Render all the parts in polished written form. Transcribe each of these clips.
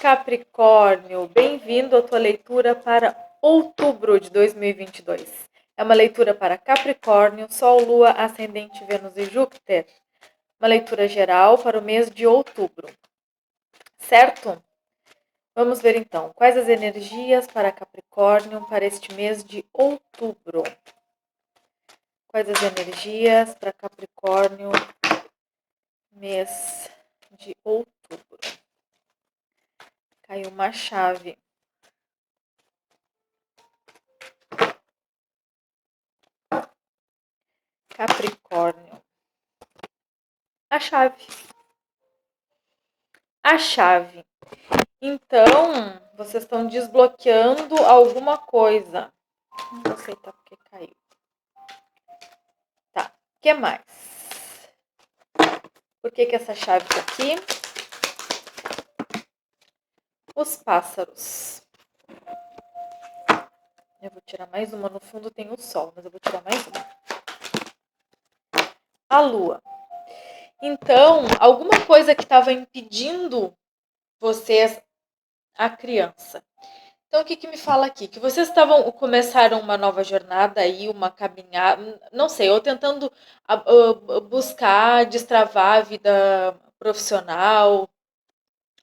Capricórnio, bem-vindo à tua leitura para outubro de 2022. É uma leitura para Capricórnio, Sol, Lua, Ascendente, Vênus e Júpiter. Uma leitura geral para o mês de outubro, certo? Vamos ver então, quais as energias para Capricórnio para este mês de outubro. Quais as energias para Capricórnio, mês de outubro? Caiu uma chave. Capricórnio. A chave. A chave. Então, vocês estão desbloqueando alguma coisa. Não vou aceitar porque caiu. Tá, o que mais? Por que essa chave tá aqui? Os pássaros. Eu vou tirar mais uma. No fundo tem o sol, mas eu vou tirar mais uma. A lua. Então, alguma coisa que estava impedindo vocês, a criança. Então, o que me fala aqui? Que vocês começaram uma nova jornada aí, uma caminhada, não sei, ou tentando buscar destravar a vida profissional,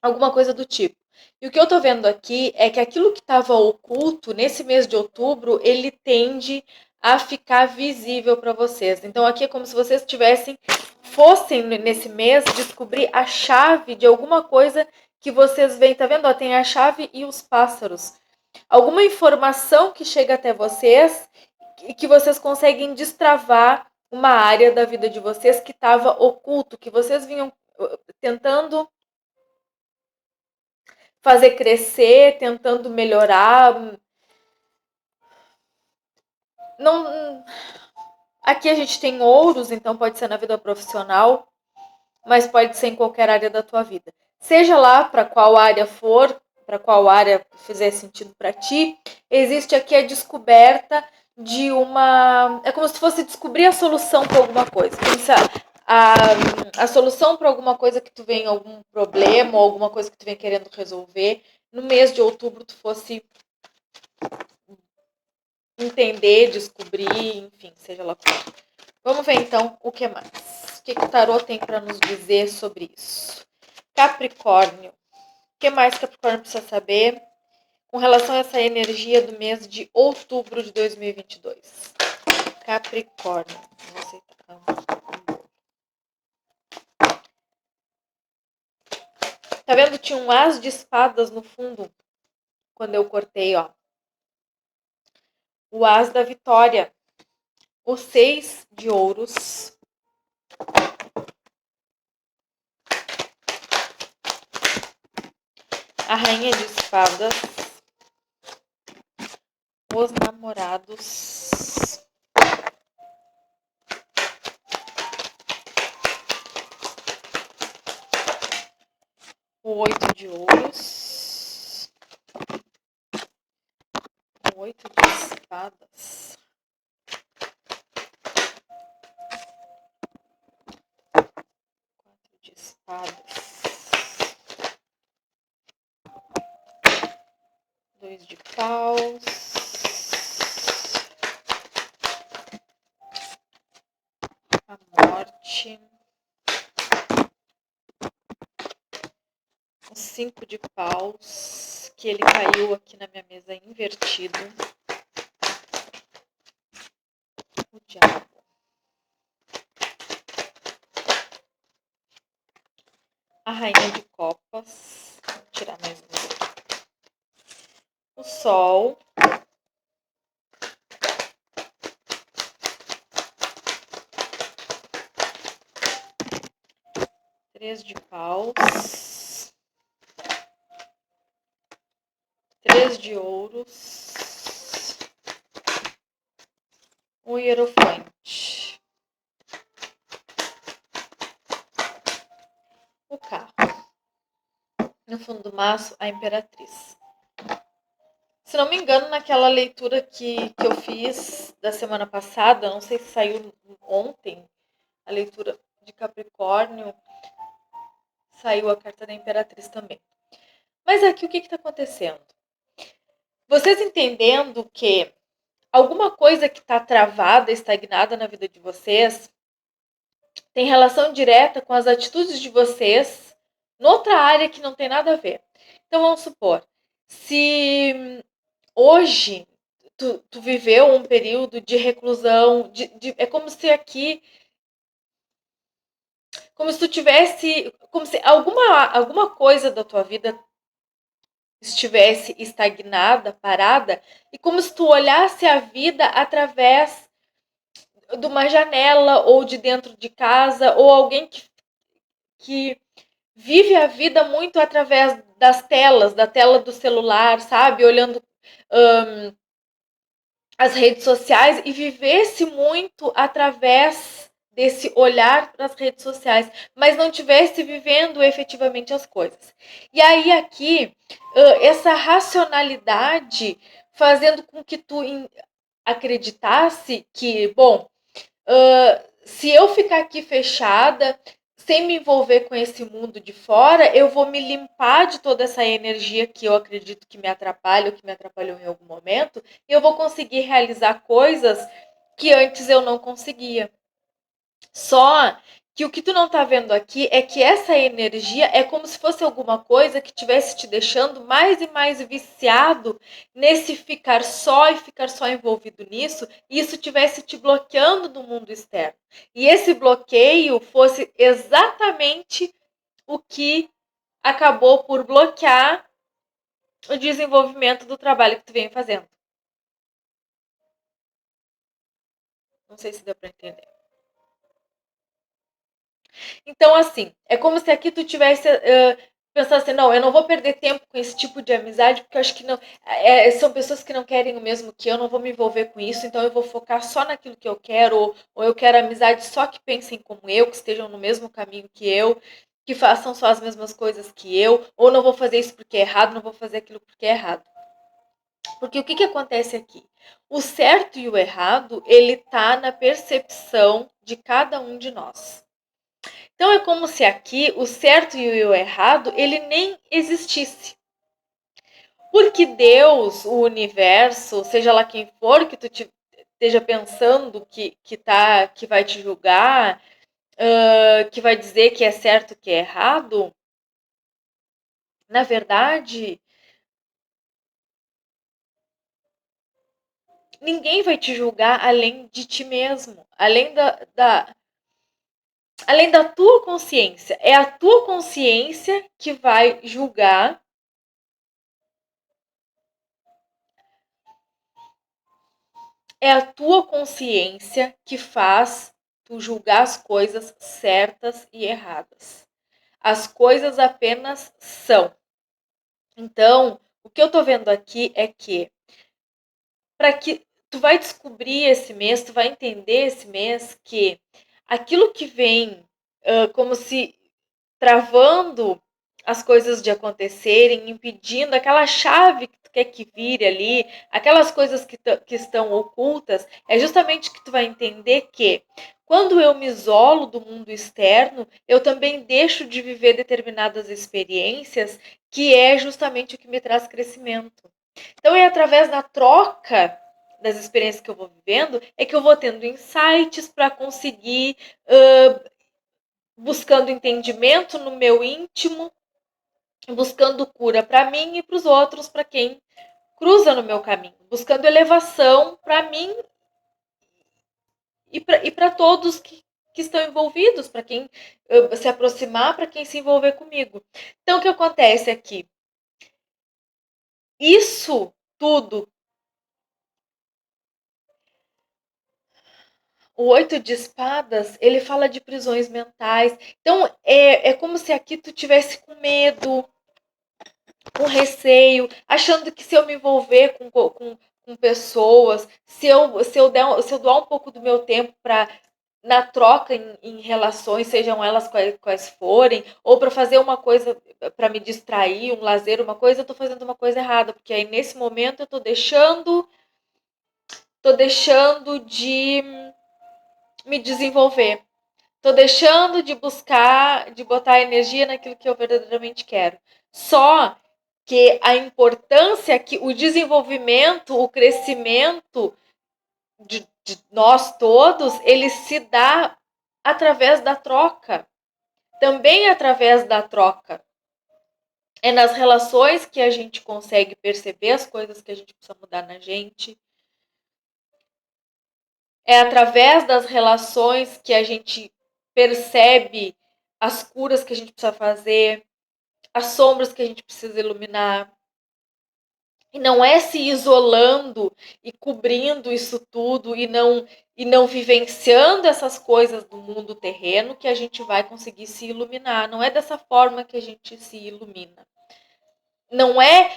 alguma coisa do tipo. E o que eu tô vendo aqui é que aquilo que estava oculto nesse mês de outubro, ele tende a ficar visível para vocês. Então, aqui é como se vocês fossem nesse mês descobrir a chave de alguma coisa que vocês veem. Tá vendo? Ó, tem a chave e os pássaros. Alguma informação que chega até vocês e que vocês conseguem destravar uma área da vida de vocês que estava oculto, que vocês vinham tentando fazer crescer, tentando melhorar. Não, aqui a gente tem ouros, então pode ser na vida profissional, mas pode ser em qualquer área da tua vida. Seja lá para qual área for, para qual área fizer sentido para ti, existe aqui a descoberta de uma... É como se fosse descobrir a solução para alguma coisa. A solução para alguma coisa que tu vem, algum problema, ou alguma coisa que tu vem querendo resolver, no mês de outubro tu fosse entender, descobrir, enfim, seja lá como. Vamos ver então o que mais. O que o tarô tem para nos dizer sobre isso? Capricórnio. O que mais Capricórnio precisa saber com relação a essa energia do mês de outubro de 2022? Capricórnio. Vou aceitar. Tá vendo? Tinha um as de espadas no fundo quando eu cortei, ó. O as da vitória. O 6 de ouros. A rainha de espadas. Os namorados. O 8 de ouros. O 8 de espadas. 4 de espadas. 2 de paus. A morte. O 5 de paus, que ele caiu aqui na minha mesa invertido. O diabo. A rainha de copas. Vou tirar mais um aqui. O sol. Três de paus. 3 de ouros. O hierofante. O carro. No fundo do maço, a imperatriz. Se não me engano, naquela leitura que eu fiz da semana passada, não sei se saiu ontem, a leitura de Capricórnio, saiu a carta da Imperatriz também. Mas aqui o que está acontecendo? Vocês entendendo que alguma coisa que está travada, estagnada na vida de vocês, tem relação direta com as atitudes de vocês noutra área que não tem nada a ver. Então vamos supor, se hoje tu viveu um período de reclusão, é como se aqui, como se tu tivesse, como se alguma coisa da tua vida estivesse estagnada, parada, e como se tu olhasse a vida através de uma janela ou de dentro de casa, ou alguém que vive a vida muito através das telas, da tela do celular, sabe? Olhando as redes sociais e vivesse muito através desse olhar para as redes sociais, mas não tivesse vivendo efetivamente as coisas. E aí aqui, essa racionalidade fazendo com que tu acreditasse que, bom, se eu ficar aqui fechada, sem me envolver com esse mundo de fora, eu vou me limpar de toda essa energia que eu acredito que me atrapalha ou que me atrapalhou em algum momento, e eu vou conseguir realizar coisas que antes eu não conseguia. Só que o que tu não tá vendo aqui é que essa energia é como se fosse alguma coisa que tivesse te deixando mais e mais viciado nesse ficar só e ficar só envolvido nisso, e isso tivesse te bloqueando do mundo externo. E esse bloqueio fosse exatamente o que acabou por bloquear o desenvolvimento do trabalho que tu vem fazendo. Não sei se deu para entender. Então, assim, é como se aqui tu tivesse pensando assim, não, eu não vou perder tempo com esse tipo de amizade, porque eu acho que não são pessoas que não querem o mesmo que eu não vou me envolver com isso, então eu vou focar só naquilo que eu quero, ou eu quero amizade só que pensem como eu, que estejam no mesmo caminho que eu, que façam só as mesmas coisas que eu, ou não vou fazer isso porque é errado, não vou fazer aquilo porque é errado. Porque o que acontece aqui? O certo e o errado, ele tá na percepção de cada um de nós. Então é como se aqui o certo e o errado ele nem existisse. Porque Deus, o universo, seja lá quem for que tu esteja pensando que vai te julgar, que vai dizer que é certo, que é errado, na verdade, ninguém vai te julgar além de ti mesmo, além da tua consciência. É a tua consciência que vai julgar. É a tua consciência que faz tu julgar as coisas certas e erradas. As coisas apenas são. Então, o que eu tô vendo aqui é que para que tu vai descobrir esse mês, tu vai entender esse mês que aquilo que vem como se travando as coisas de acontecerem, impedindo aquela chave que tu quer que vire ali, aquelas coisas que estão ocultas, é justamente que tu vai entender que quando eu me isolo do mundo externo, eu também deixo de viver determinadas experiências, que é justamente o que me traz crescimento. Então é através da troca das experiências que eu vou vivendo, é que eu vou tendo insights para conseguir buscando entendimento no meu íntimo, buscando cura para mim e para os outros, para quem cruza no meu caminho, buscando elevação para mim e para todos que estão envolvidos, para quem se aproximar, para quem se envolver comigo. Então, o que acontece aqui? Isso tudo, o oito de espadas, ele fala de prisões mentais. Então, é como se aqui tu tivesse com medo, com receio, achando que se eu me envolver com pessoas, se eu doar um pouco do meu tempo para na troca em relações, sejam elas quais forem, ou para fazer uma coisa para me distrair, um lazer, uma coisa, eu estou fazendo uma coisa errada, porque aí nesse momento eu tô deixando de me desenvolver. Tô deixando de buscar, de botar energia naquilo que eu verdadeiramente quero. Só que a importância, que o desenvolvimento, o crescimento de nós todos, ele se dá através da troca. Também através da troca. É nas relações que a gente consegue perceber as coisas que a gente precisa mudar na gente. É através das relações que a gente percebe as curas que a gente precisa fazer, as sombras que a gente precisa iluminar. E não é se isolando e cobrindo isso tudo e não vivenciando essas coisas do mundo terreno que a gente vai conseguir se iluminar. Não é dessa forma que a gente se ilumina. Não é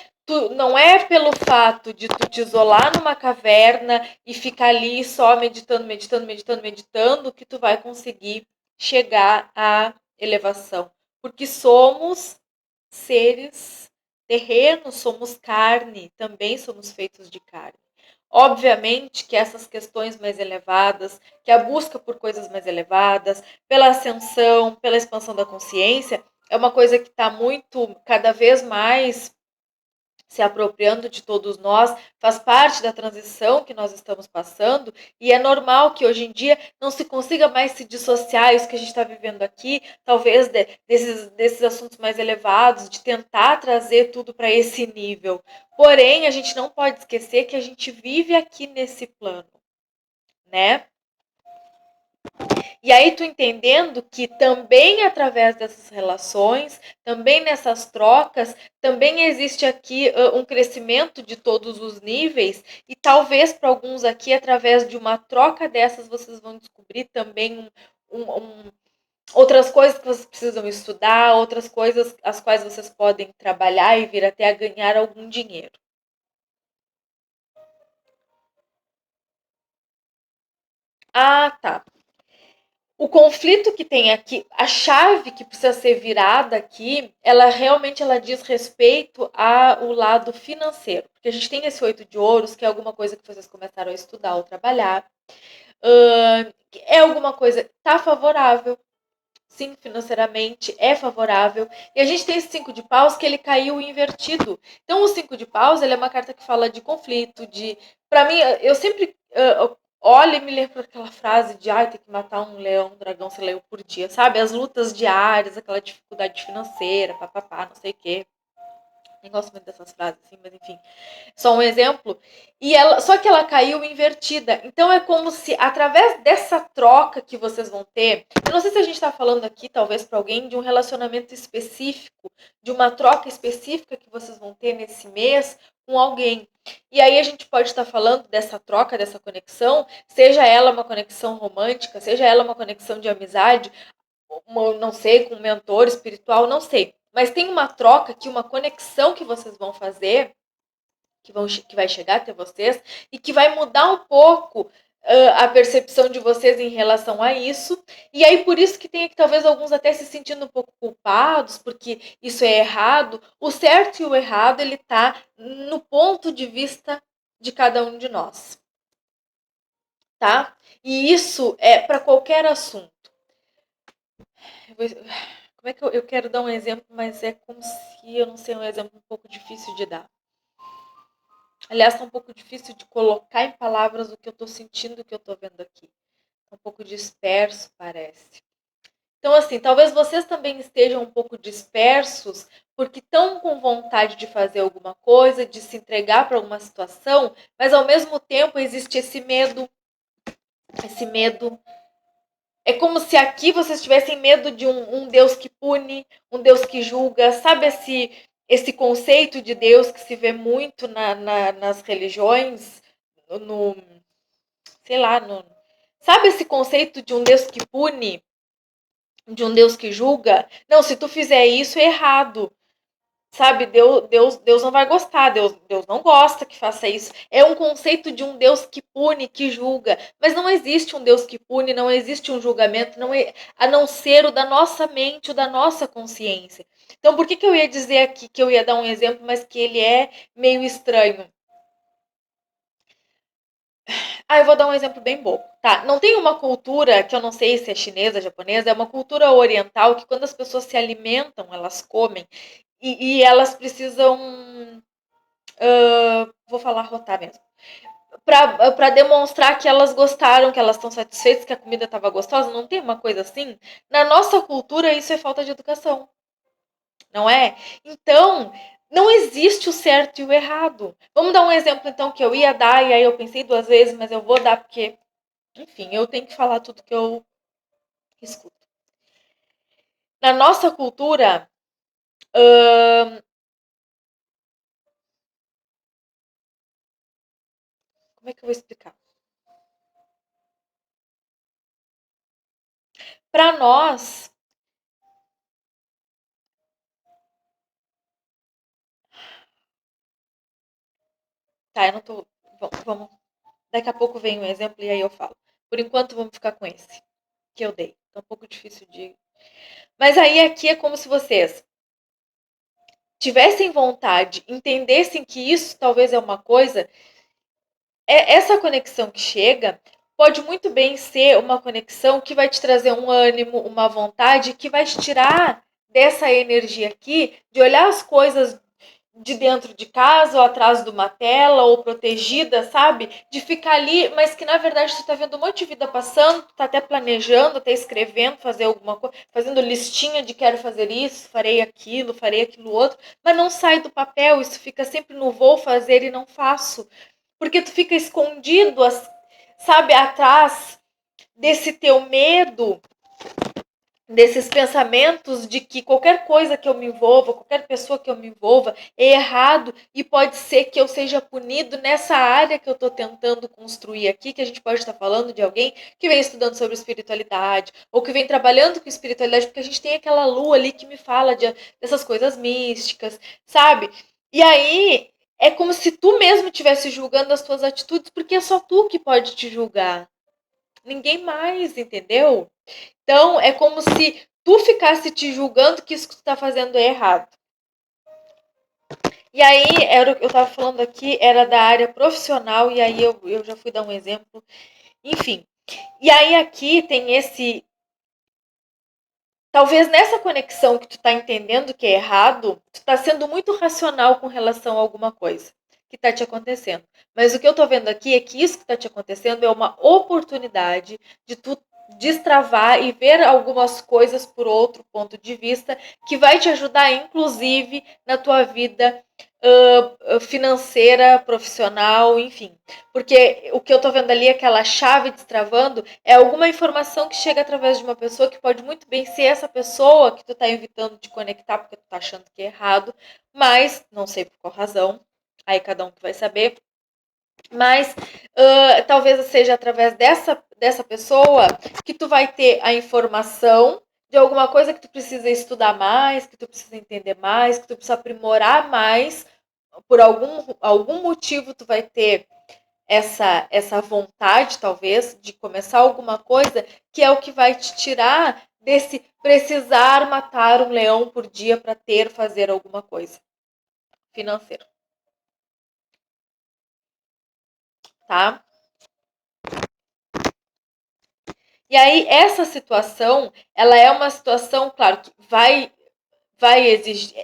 pelo fato de tu te isolar numa caverna e ficar ali só meditando, meditando, meditando, meditando que tu vai conseguir chegar à elevação. Porque somos seres terrenos, somos carne, também somos feitos de carne. Obviamente que essas questões mais elevadas, que a busca por coisas mais elevadas, pela ascensão, pela expansão da consciência, é uma coisa que está muito, cada vez mais se apropriando de todos nós, faz parte da transição que nós estamos passando, e é normal que hoje em dia não se consiga mais se dissociar isso que a gente está vivendo aqui, talvez desses assuntos mais elevados, de tentar trazer tudo para esse nível. Porém, a gente não pode esquecer que a gente vive aqui nesse plano, né? E aí tu entendendo que também através dessas relações, também nessas trocas, também existe aqui um crescimento de todos os níveis e talvez para alguns aqui, através de uma troca dessas, vocês vão descobrir também outras coisas que vocês precisam estudar, outras coisas as quais vocês podem trabalhar e vir até a ganhar algum dinheiro. Ah, tá. O conflito que tem aqui, a chave que precisa ser virada aqui, ela diz respeito ao lado financeiro. Porque a gente tem esse 8 de ouros, que é alguma coisa que vocês começaram a estudar ou trabalhar. É alguma coisa, tá favorável. Sim, financeiramente é favorável. E a gente tem esse 5 de paus que ele caiu invertido. Então, o 5 de paus, ele é uma carta que fala de conflito, de... Para mim, eu sempre olho e me lembro daquela frase de tem que matar um leão, um dragão, sei lá, por dia, sabe? As lutas diárias, aquela dificuldade financeira, papapá, não sei o quê. Nem gosto muito dessas frases, assim, mas enfim. Só um exemplo. Só que ela caiu invertida. Então é como se, através dessa troca que vocês vão ter, eu não sei se a gente está falando aqui, talvez para alguém, de um relacionamento específico, de uma troca específica que vocês vão ter nesse mês com alguém. E aí a gente pode estar falando dessa troca, dessa conexão, seja ela uma conexão romântica, seja ela uma conexão de amizade, não sei, com um mentor espiritual, não sei. Mas tem uma troca aqui, uma conexão que vocês vão fazer, que vai chegar até vocês, e que vai mudar um pouco a percepção de vocês em relação a isso. E aí, por isso que tem aqui, talvez, alguns até se sentindo um pouco culpados, porque isso é errado. O certo e o errado, ele tá no ponto de vista de cada um de nós. Tá? E isso é para qualquer assunto. Como é que eu quero dar um exemplo, mas é como se eu não sei, um exemplo um pouco difícil de dar. Aliás, tá um pouco difícil de colocar em palavras o que eu tô sentindo, o que eu tô vendo aqui. Tá um pouco disperso, parece. Então, assim, talvez vocês também estejam um pouco dispersos porque estão com vontade de fazer alguma coisa, de se entregar para alguma situação, mas ao mesmo tempo existe esse medo. Esse medo. É como se aqui vocês tivessem medo de um Deus que pune, um Deus que julga. Sabe esse conceito de Deus que se vê muito nas religiões? No, sei lá, sabe esse conceito de um Deus que pune? De um Deus que julga? Não, se tu fizer isso, é errado. Sabe, Deus não vai gostar, Deus não gosta que faça isso. É um conceito de um Deus que pune, que julga. Mas não existe um Deus que pune, não existe um julgamento, a não ser o da nossa mente, o da nossa consciência. Então, por que eu ia dizer aqui que eu ia dar um exemplo, mas que ele é meio estranho? Eu vou dar um exemplo bem bobo. Tá, não tem uma cultura, que eu não sei se é chinesa, japonesa, é uma cultura oriental que quando as pessoas se alimentam, elas comem, e elas precisam, vou falar rotar mesmo, para demonstrar que elas gostaram, que elas estão satisfeitas, que a comida estava gostosa, não tem uma coisa assim? Na nossa cultura, isso é falta de educação, não é? Então, não existe o certo e o errado. Vamos dar um exemplo, então, que eu ia dar, e aí eu pensei duas vezes, mas eu vou dar porque, enfim, eu tenho que falar tudo que eu escuto. Na nossa cultura, como é que eu vou explicar? Para nós, tá, eu não tô. Vamos. Daqui a pouco vem um exemplo e aí eu falo. Por enquanto, vamos ficar com esse que eu dei. Tá um pouco difícil de. Mas aí aqui é como se vocês tivessem vontade, entendessem que isso talvez é uma coisa. Essa conexão que chega pode muito bem ser uma conexão que vai te trazer um ânimo, uma vontade, que vai te tirar dessa energia aqui de olhar as coisas de dentro de casa, ou atrás de uma tela, ou protegida, sabe? De ficar ali, mas que na verdade tu tá vendo um monte de vida passando, tu tá até planejando, até escrevendo, fazer alguma coisa, fazendo listinha de quero fazer isso, farei aquilo outro, mas não sai do papel, isso fica sempre no vou fazer e não faço. Porque tu fica escondido, sabe, atrás desse teu medo, desses pensamentos de que qualquer coisa que eu me envolva, qualquer pessoa que eu me envolva é errado e pode ser que eu seja punido nessa área que eu estou tentando construir aqui, que a gente pode estar falando de alguém que vem estudando sobre espiritualidade ou que vem trabalhando com espiritualidade, porque a gente tem aquela lua ali que me fala dessas coisas místicas, sabe? E aí é como se tu mesmo estivesse julgando as tuas atitudes, porque é só tu que pode te julgar. Ninguém mais, entendeu? Então, é como se tu ficasse te julgando que isso que tu tá fazendo é errado. E aí, era o que eu tava falando aqui, era da área profissional, e aí eu já fui dar um exemplo. Enfim. E aí aqui tem esse. Talvez nessa conexão que tu tá entendendo que é errado, tu tá sendo muito racional com relação a alguma coisa que tá te acontecendo. Mas o que eu tô vendo aqui é que isso que tá te acontecendo é uma oportunidade de tu destravar e ver algumas coisas por outro ponto de vista que vai te ajudar, inclusive, na tua vida financeira, profissional, enfim. Porque o que eu tô vendo ali, aquela chave destravando, é alguma informação que chega através de uma pessoa que pode muito bem ser essa pessoa que tu tá evitando de conectar porque tu tá achando que é errado, mas não sei por qual razão, aí cada um que vai saber. Mas talvez seja através dessa pessoa que tu vai ter a informação de alguma coisa que tu precisa estudar mais, que tu precisa entender mais, que tu precisa aprimorar mais. Por algum motivo tu vai ter essa vontade, talvez, de começar alguma coisa, que é o que vai te tirar desse precisar matar um leão por dia para fazer alguma coisa financeira, tá? E aí, essa situação, ela é uma situação, claro, que vai exigir.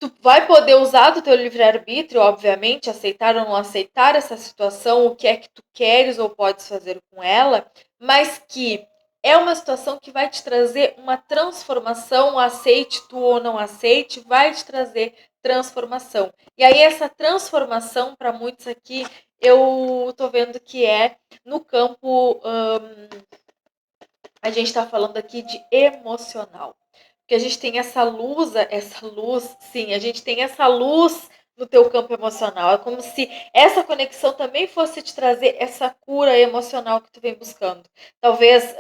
Tu vai poder usar do teu livre-arbítrio, obviamente, aceitar ou não aceitar essa situação, o que é que tu queres ou podes fazer com ela, mas que é uma situação que vai te trazer uma transformação, aceite tu ou não aceite, vai te trazer transformação. E aí essa transformação, para muitos aqui, eu tô vendo que é no campo, a gente está falando aqui de emocional. Porque a gente tem essa luz, sim, a gente tem essa luz no teu campo emocional. É como se essa conexão também fosse te trazer essa cura emocional que tu vem buscando. Talvez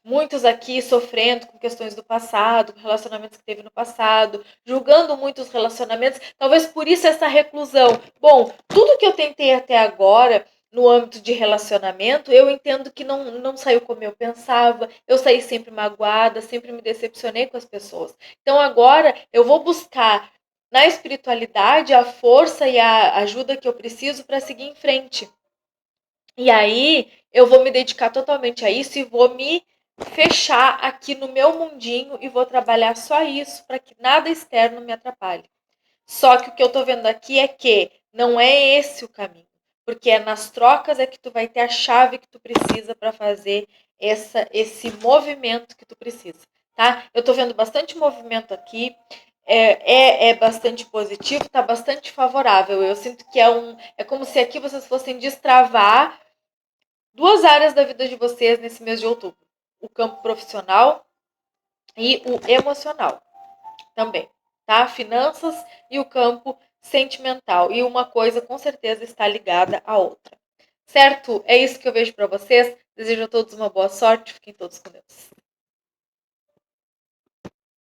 muitos aqui sofrendo com questões do passado, com relacionamentos que teve no passado, julgando muitos relacionamentos, talvez por isso essa reclusão. Bom, tudo que eu tentei até agora no âmbito de relacionamento, eu entendo que não saiu como eu pensava, eu saí sempre magoada, sempre me decepcionei com as pessoas. Então agora eu vou buscar na espiritualidade a força e a ajuda que eu preciso para seguir em frente. E aí eu vou me dedicar totalmente a isso e vou me fechar aqui no meu mundinho e vou trabalhar só isso para que nada externo me atrapalhe. Só que o que eu tô vendo aqui é que não é esse o caminho, porque é nas trocas é que tu vai ter a chave que tu precisa para fazer esse movimento que tu precisa, tá? Eu tô vendo bastante movimento aqui, é bastante positivo, tá bastante favorável. Eu sinto que é como se aqui vocês fossem destravar duas áreas da vida de vocês nesse mês de outubro: o campo profissional e o emocional também, tá? Finanças e o campo sentimental. E uma coisa com certeza está ligada à outra. Certo? É isso que eu vejo para vocês. Desejo a todos uma boa sorte. Fiquem todos com Deus.